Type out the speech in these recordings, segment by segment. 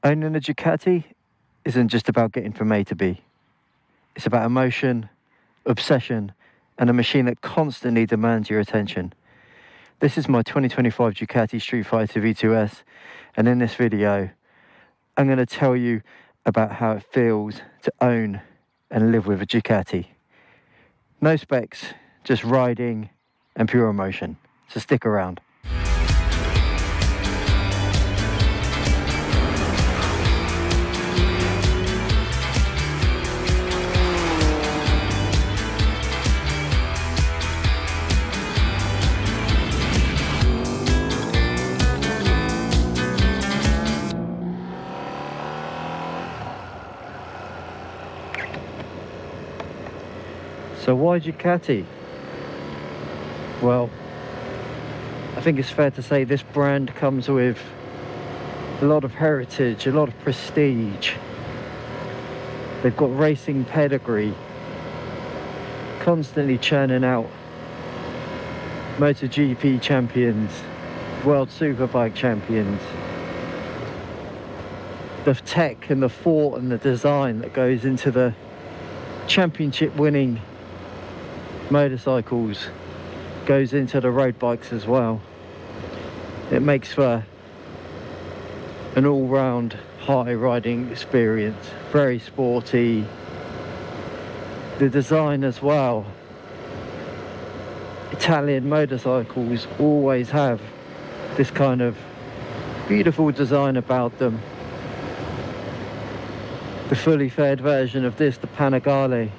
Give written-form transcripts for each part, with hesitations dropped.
Owning a Ducati isn't just about getting from A to B. It's about emotion, obsession, and a machine that constantly demands your attention. This is my 2025 Ducati Streetfighter V2S, and in this video, I'm going to tell you about how it feels to own and live with a Ducati. No specs, just riding and pure emotion. So stick around. So why Ducati? Well, I think it's fair to say this brand comes with a lot of heritage, a lot of prestige. They've got racing pedigree, constantly churning out MotoGP champions, World Superbike champions. The tech and the thought and the design that goes into the championship winning motorcycles goes into the road bikes as well. It makes for an all-round high riding experience, very sporty. The design as well. Italian motorcycles always have this kind of beautiful design about them. The fully fed version of this, the Panigale,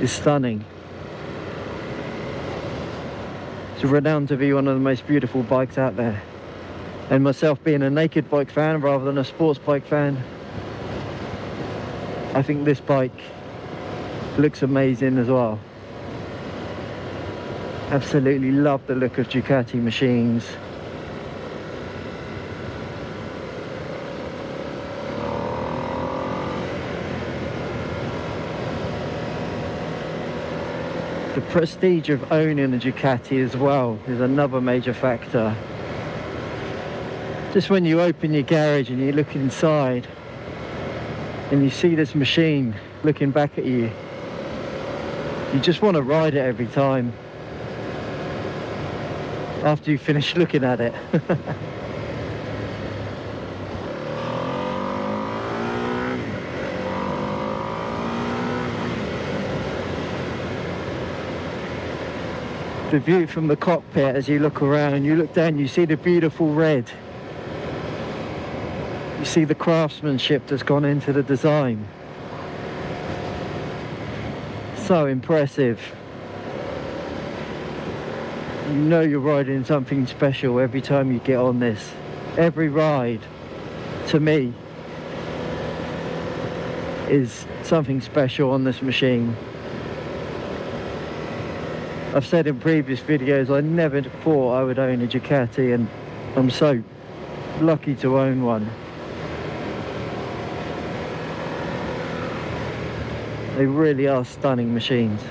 is stunning. It's renowned to be one of the most beautiful bikes out there. And myself being a naked bike fan rather than a sports bike fan, I think this bike looks amazing as well. Absolutely love the look of Ducati machines. The prestige of owning a Ducati as well is another major factor. Just when you open your garage and you look inside and you see this machine looking back at you, you just want to ride it every time after you finish looking at it. The view from the cockpit as you look around, you look down, you see the beautiful red. You see the craftsmanship that's gone into the design. So impressive. You know you're riding something special every time you get on this. Every ride, to me, is something special on this machine. I've said in previous videos I never thought I would own a Ducati, and I'm so lucky to own one. They really are stunning machines.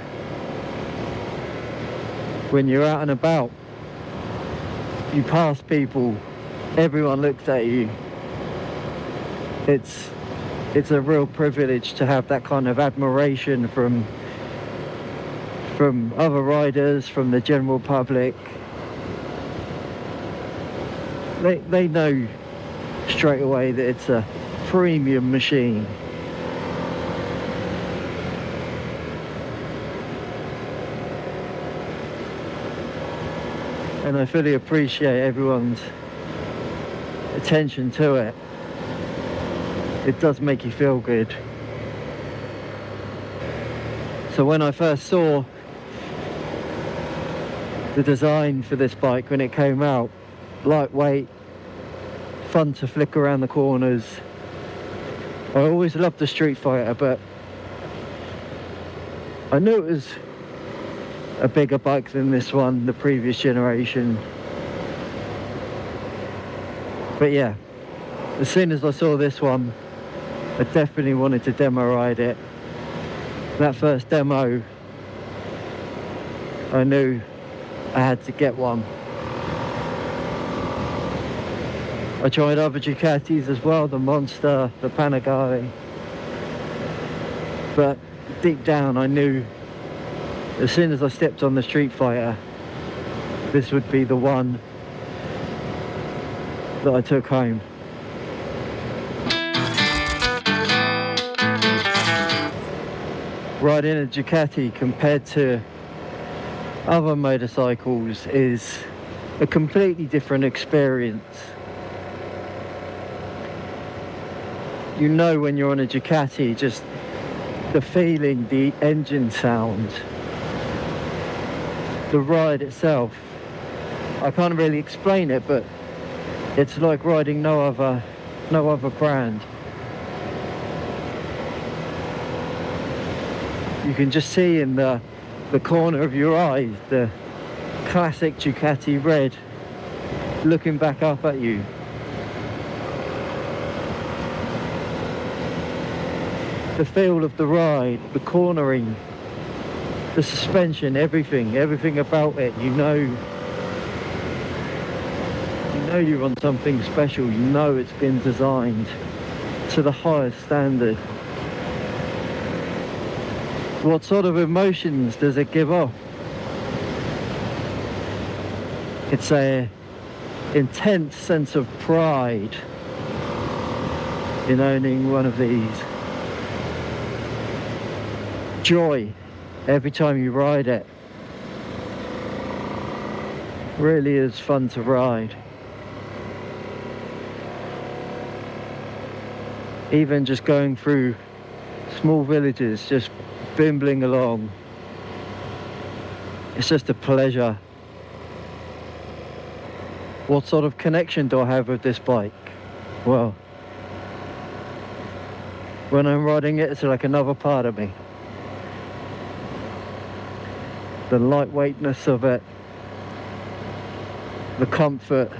When you're out and about, you pass people, everyone looks at you. It's a real privilege to have that kind of admiration from other riders, from the general public. They know straight away that it's a premium machine. And I fully appreciate everyone's attention to it. It does make you feel good. So when I first saw the design for this bike when it came out, lightweight, fun to flick around the corners. I always loved the Streetfighter, but I knew it was a bigger bike than this one, the previous generation. But yeah, as soon as I saw this one, I definitely wanted to demo ride it. That first demo, I knew I had to get one. I tried other Ducatis as well, the Monster, the Panigale, but deep down I knew as soon as I stepped on the Streetfighter, this would be the one that I took home. Riding a Ducati compared to other motorcycles is a completely different experience. You know when you're on a Ducati, just the feeling, the engine sound, the ride itself. I can't really explain it, but it's like riding no other brand. You can just see in the corner of your eyes the classic Ducati red looking back up at you. The feel of the ride, the cornering, the suspension, everything about it, you know you're on something special, you know it's been designed to the highest standard. What sort of emotions does it give off? It's an intense sense of pride in owning one of these. Joy every time you ride it. Really is fun to ride. Even just going through small villages, just bimbling along, it's just a pleasure. What sort of connection do I have with this bike? Well, when I'm riding it, it's like another part of me. The lightweightness of it, the comfort,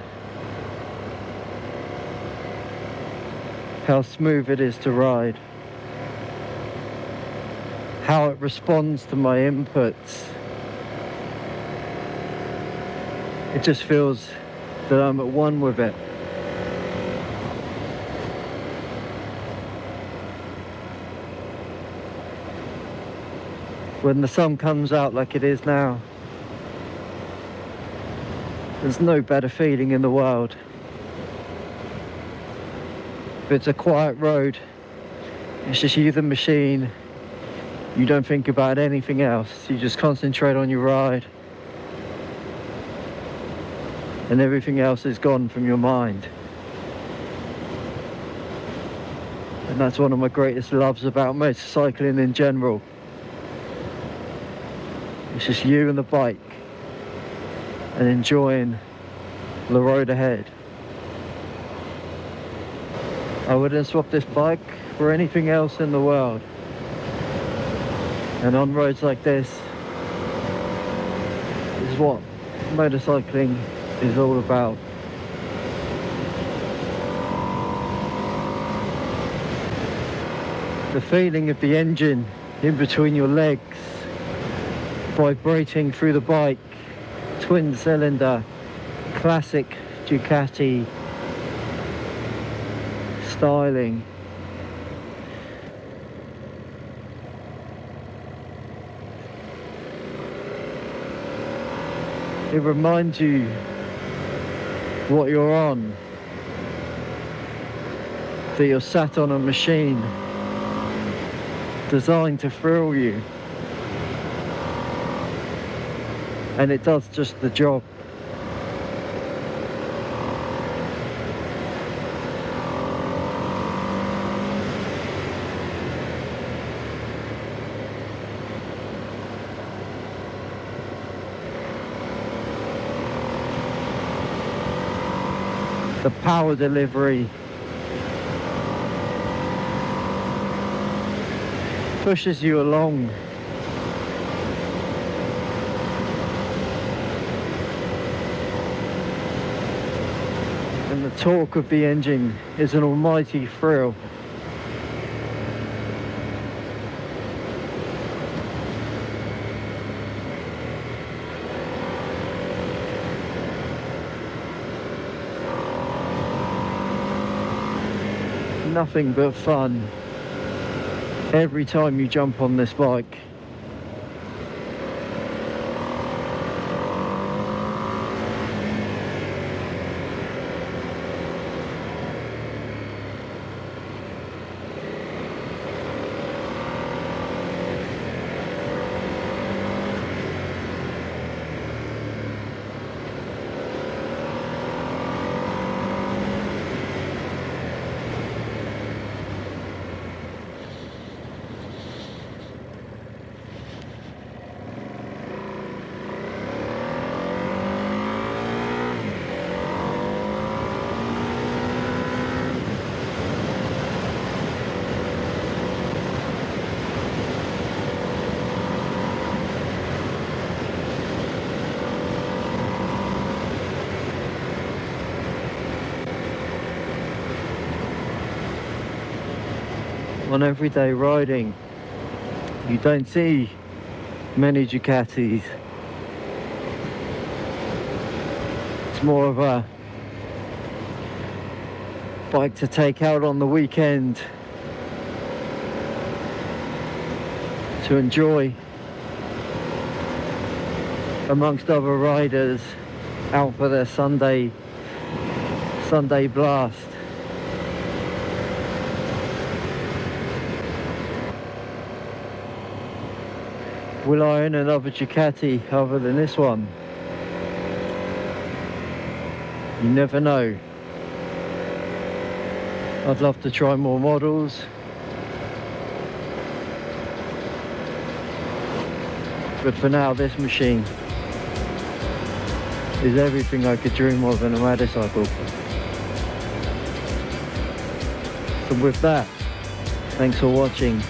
how smooth it is to ride, how it responds to my inputs. It just feels that I'm at one with it. When the sun comes out like it is now, there's no better feeling in the world. If it's a quiet road, it's just you, the machine, you don't think about anything else, you just concentrate on your ride, and everything else is gone from your mind. And that's one of my greatest loves about motorcycling in general. It's just you and the bike and enjoying the road ahead. I wouldn't swap this bike for anything else in the world. And on roads like this is what motorcycling is all about. The feeling of the engine in between your legs, vibrating through the bike, twin cylinder, classic Ducati styling. It reminds you what you're on, that you're sat on a machine designed to thrill you. And it does just the job. The power delivery pushes you along. And the torque of the engine is an almighty thrill. nothing but fun every time you jump on this bike. On everyday riding, you don't see many Ducatis. It's more of a bike to take out on the weekend to enjoy amongst other riders out for their Sunday blast. Will I own another Ducati other than this one? You never know. I'd love to try more models, but for now this machine is everything I could dream of in a motorcycle. So with that, thanks for watching.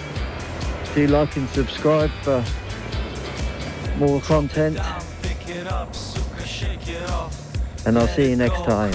Do like and subscribe for more content, and I'll see you next time.